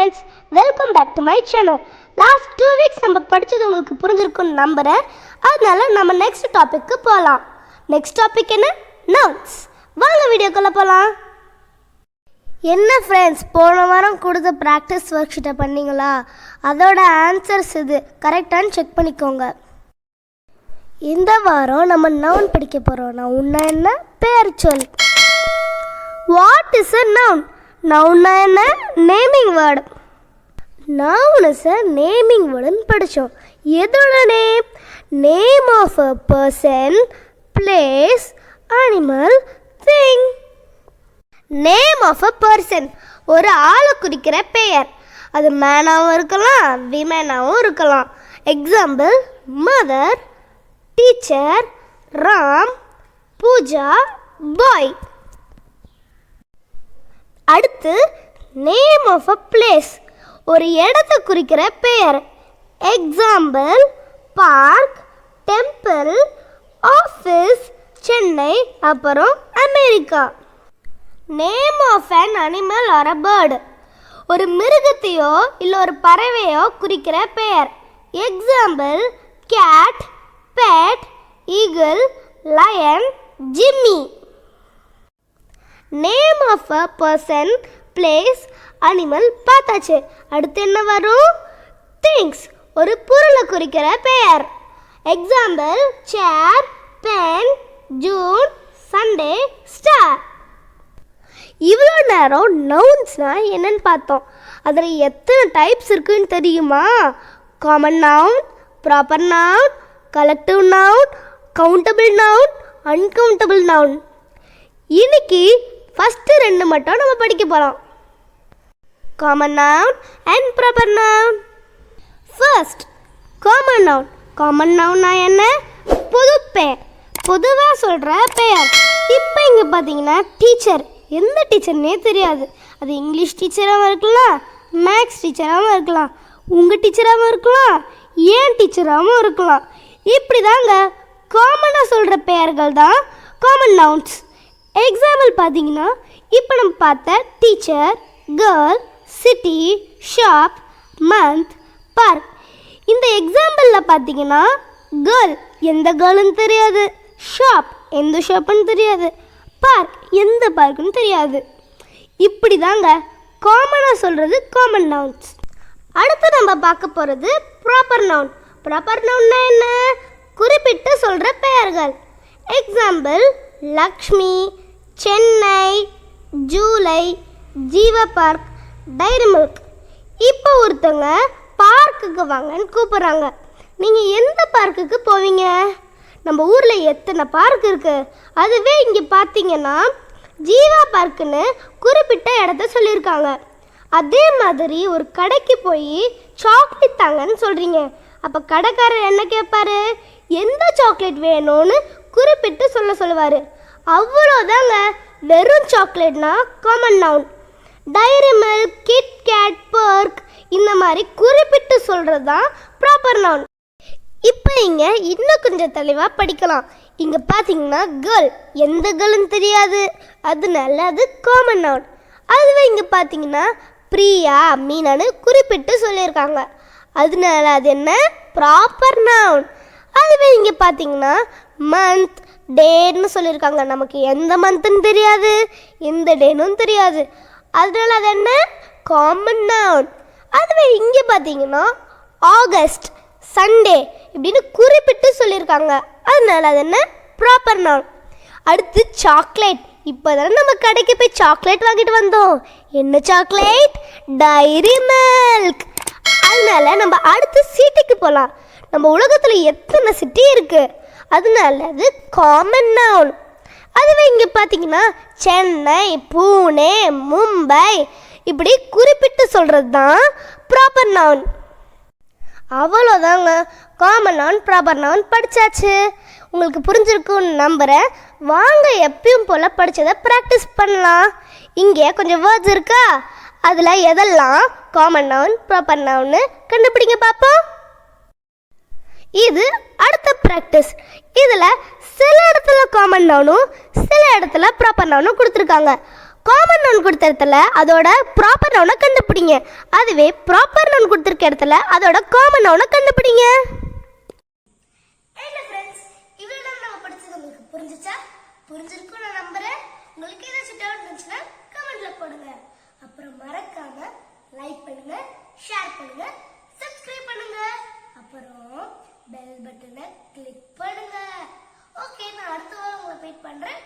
friends, welcome back to my channel. Last 2 weeks நம்ம படிச்சது உங்களுக்கு புரிஞ்சிருக்கும்னு நம்புறேன். அதனால நம்ம next டாபிக்கு போலாம். Next டாபிக் என்ன? Nouns. வாங்க வீடியோக்குள்ள போலாம். என்ன ஃப்ரெண்ட்ஸ், போன வாரம் கொடுத்த ப்ராக்டிஸ் ஒர்க் ஷீட்டை பண்ணீங்களா? அதோட ஆன்சர்ஸ் இது கரெக்டானு செக் பண்ணிக்கோங்க. இந்த வாரம் நம்ம நவுன் படிக்க போகிறோம். நவுன்னா என்ன? பெயர் சொல். What is a noun? நவுன்னா என்ன? Naming word. Noun is a naming வேர்டுன்னு படித்தோம். எதோட name? Name of a person, place, animal, thing. Name of a person ஒரு ஆளை குறிக்கிற பெயர். அது மேனாகவும் இருக்கலாம், விமனாகவும் இருக்கலாம். Example: mother, teacher, Ram, Pooja, boy. அடுத்து நேம் ஆஃப் அ பிளேஸ் ஒரு இடத்தை குறிக்கிற பெயர். Example: park, temple, office, Chennai, அப்புறம் America. Name of an animal or a bird ஒரு மிருகத்தையோ இல்லை ஒரு பறவையோ குறிக்கிற பெயர். Example: cat, pet, eagle, lion, Jimmy. Name of a person, place, animal பார்த்தாச்சு. அடுத்து என்ன வரும்? திங்ஸ் ஒரு பொருளை குறிக்கிற பெயர். Example: chair, pen, June, Sunday, star. இவ்வளோ நேரம் நவுன்ஸ்னால் என்னன்னு பார்த்தோம். அதில் எத்தனை டைப்ஸ் இருக்குன்னு தெரியுமா? Common noun, proper noun, collective noun, countable noun, uncountable noun. இன்னைக்கு ஃபஸ்ட்டு 2 மட்டும் நம்ம படிக்க போகிறோம். Common noun and proper noun. First, common noun. Common நவுன்னா என்ன? பொது பெயர், பொதுவாக சொல்கிற பெயர். இப்போ இங்கே பார்த்தீங்கன்னா டீச்சர், எந்த டீச்சர்னே தெரியாது. அது இங்கிலீஷ் டீச்சராகவும் இருக்கலாம், மேக்ஸ் டீச்சராகவும் இருக்கலாம், உங்கள் டீச்சராகவும் இருக்கலாம், ஏன் டீச்சராகவும் இருக்கலாம். இப்படி தாங்க காமனாக சொல்கிற பெயர்கள் தான் காமன் நவுன்ஸ். எக்ஸாம்பிள் பார்த்தீங்கன்னா இப்போ நம்ம பார்த்த teacher, girl, city, shop, month, park. இந்த எக்ஸாம்பிளில் பார்த்தீங்கன்னா கேர்ள் எந்த கேர்ள்னு தெரியாது, ஷாப் எந்த ஷாப்புன்னு தெரியாது, பார்க் எந்த பார்க்குன்னு தெரியாது. இப்படி தாங்க காமனாக சொல்கிறது காமன் நவுன்ஸ். அடுத்து நம்ம பார்க்க போகிறது ப்ராப்பர் நவுன். ப்ராப்பர் நவுன்னா என்ன? குறிப்பிட்டு சொல்கிற பெயர்கள். எக்ஸாம்பிள்: லக்ஷ்மி, சென்னை, ஜூலை, ஜீவ பார்க், டைரி மில்க். இப்போ ஒருத்தவங்க பார்க்குக்கு வாங்கன்னு கூப்பிட்றாங்க. நீங்கள் எந்த பார்க்குக்கு போவீங்க? நம்ம ஊரில் எத்தனை பார்க் இருக்குது. அதுவே இங்கே பார்த்தீங்கன்னா ஜீவா பார்க்குன்னு குறிப்பிட்ட இடத்த சொல்லியிருக்காங்க. அதே மாதிரி ஒரு கடைக்கு போய் சாக்லேட் தாங்கன்னு சொல்கிறீங்க. அப்போ கடைக்காரர் என்ன கேட்பாரு? எந்த சாக்லேட் வேணும்னு குறிப்பிட்டு சொல்லுவார். அவ்வளோதாங்க. வெறும் சாக்லேட்னா common noun. Dairy milk, KitKat, Perk இந்த மாதிரி குறிப்பிட்டு சொல்கிறது தான் ப்ராப்பர் நவுன். இப்போ இங்கே இன்னும் கொஞ்சம் தெளிவாக படிக்கலாம். இங்கே பார்த்தீங்கன்னா கேர்ள் எந்த கேர்ள்னு தெரியாது, அதனால அது காமன் நவுன். அதுவே இங்கே பார்த்தீங்கன்னா பிரியா, மீனான்னு குறிப்பிட்டு சொல்லியிருக்காங்க, அதனால அது என்ன? Proper noun. அதுவே இங்கே பார்த்தீங்கன்னா மந்த், டேன்னு சொல்லியிருக்காங்க. நமக்கு எந்த மந்த்துன்னு தெரியாது, எந்த டேனும் தெரியாது, அதனால அது என்ன? Common noun. அதுவே இங்கே பார்த்தீங்கன்னா ஆகஸ்ட், சண்டே இப்படின்னு குறிப்பிட்டு சொல்லியிருக்காங்க, அதனால அது என்ன? Proper noun. அடுத்து சாக்லேட். இப்போ தானே நம்ம கடைக்கு போய் சாக்லேட் வாங்கிட்டு வந்தோம். என்ன சாக்லேட்? Diary milk. அதனால நம்ம அடுத்து சிட்டிக்கு போகலாம். நம்ம உலகத்தில் எத்தனை சிட்டி இருக்குது, அதனால அது காமன் நவுன். அதுவே இங்கே பார்த்தீங்கன்னா சென்னை, பூனே, மும்பை இப்படி குறிப்பிட்டு சொல்கிறது தான் ப்ராப்பர் நவுன். அவ்வளோதாங்க, காமன் நவுன், ப்ராப்பர் நவுன் படித்தாச்சு. உங்களுக்கு புரிஞ்சிருக்குன்னு நம்புகிறேன். வாங்க எப்பயும் போல் படித்ததை ப்ராக்டிஸ் பண்ணலாம். இங்கே கொஞ்சம் வேர்ட்ஸ் இருக்கா, அதில் எதெல்லாம் காமன் நவுன், ப்ராப்பர் நவுன்னு கண்டுபிடிங்க பார்ப்போம். இது அடுத்த ப்ராக்டிஸ். இதில் சில இடத்துல காமன் நவுனும் சில இடத்துல ப்ராப்பர் நவுனும் கொடுத்துருக்காங்க. காமன் நவுன் கொடுத்த இடத்துல அதோட ப்ராப்பர் நவுனை கண்டுபிடிங்க. அதுவே ப்ராப்பர் நவுன் கொடுத்துருக்க இடத்துல அதோட காமன் நவுனை கண்டுபிடிங்க. என்ன ஃப்ரெண்ட்ஸ், இவ்வளவு நேரம் நம்ம படிச்சது உங்களுக்கு புரிஞ்சுச்சா? புரிஞ்சிருக்கும் நான் நம்புறேன். உங்களுக்கு ஏதாச்சும் டவுட் இருந்துச்சுன்னா கமெண்ட்ல போடுங்க. அப்புறம் மறக்காம லைக் பண்ணுங்க, ஷேர் பண்ணுங்க, சப்ஸ்கிரைப் பண்ணுங்க, அப்புறம் பெல் பட்டனை கிளிக் பண்ணுங்க. ஓகே, நான் அடுத்த வாரம் உங்களை மீட் பண்றேன்.